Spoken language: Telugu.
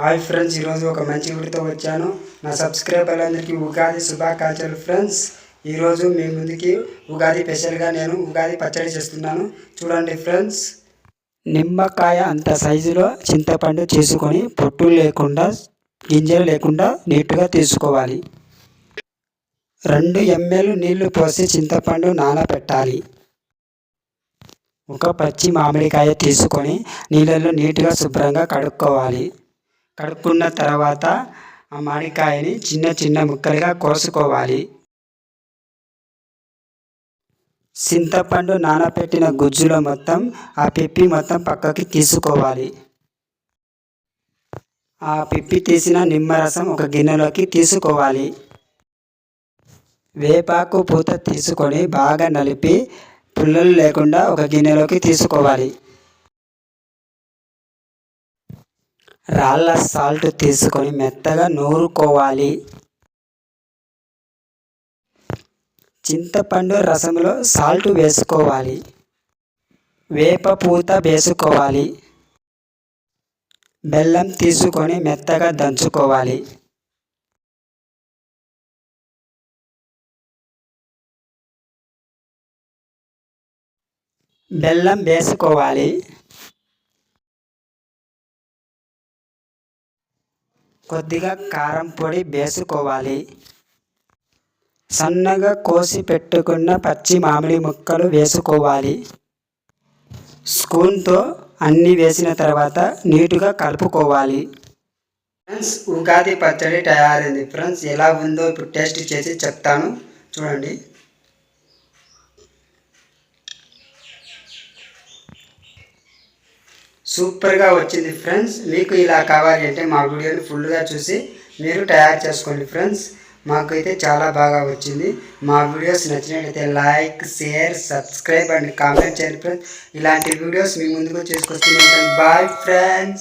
హాయ్ ఫ్రెండ్స్, ఈరోజు ఒక మంచి వీడియోతో వచ్చాను. నా సబ్స్క్రైబర్లందరికీ ఉగాది శుభాకాంక్షలు ఫ్రెండ్స్. ఈరోజు మీ ముందుకి ఉగాది స్పెషల్గా నేను ఉగాది పచ్చడి చేస్తున్నాను. చూడండి ఫ్రెండ్స్, నిమ్మకాయ అంత సైజులో చింతపండు చేసుకొని పొట్టు లేకుండా గింజలు లేకుండా నీట్గా తీసుకోవాలి. 2 ml నీళ్లు పోసి చింతపండు నానబెట్టాలి. ఒక పచ్చి మామిడికాయ తీసుకొని నీళ్ళలో నీట్గా శుభ్రంగా కడుక్కోవాలి. కడుక్కున్న తర్వాత ఆ మామిడికాయని చిన్న చిన్న ముక్కలుగా కోసుకోవాలి. చింతపండు నానబెట్టిన గుజ్జులో మొత్తం ఆ పిప్పి మొత్తం పక్కకి తీసుకోవాలి. ఆ పిప్పి తీసిన నిమ్మరసం ఒక గిన్నెలోకి తీసుకోవాలి. వేపాకు పూత తీసుకొని బాగా నలిపి పుల్లలు లేకుండా ఒక గిన్నెలోకి తీసుకోవాలి. రాళ్ళ సాల్ట్ తీసుకొని మెత్తగా నూరుకోవాలి. చింతపండు రసంలో సాల్ట్ వేసుకోవాలి. వేప పూత వేసుకోవాలి. బెల్లం తీసుకొని మెత్తగా దంచుకోవాలి. బెల్లం వేసుకోవాలి. కొద్దిగా కారం పొడి వేసుకోవాలి. సన్నగా కోసి పెట్టుకున్న పచ్చి మామిడి ముక్కలు వేసుకోవాలి. స్పూన్తో అన్నీ వేసిన తర్వాత నీట్గా కలుపుకోవాలి. ఫ్రెండ్స్, ఉగాది పచ్చడి తయారైంది. ఫ్రెండ్స్, ఎలా ఉందో ఇప్పుడు టేస్ట్ చేసి చెప్తాను, చూడండి. సూపర్గా వచ్చింది ఫ్రెండ్స్. మీకు ఇలా కావాలి అంటే మా వీడియోని ఫుల్గా చూసి మీరు తయారు చేసుకోండి ఫ్రెండ్స్. మాకైతే చాలా బాగా వచ్చింది. మా వీడియోస్ నచ్చినట్లయితే like, share, subscribe and comment చేయండి ఫ్రెండ్స్. ఇలాంటి వీడియోస్ మీ ముందుకు చేసుకొస్తున్నాను. Bye friends.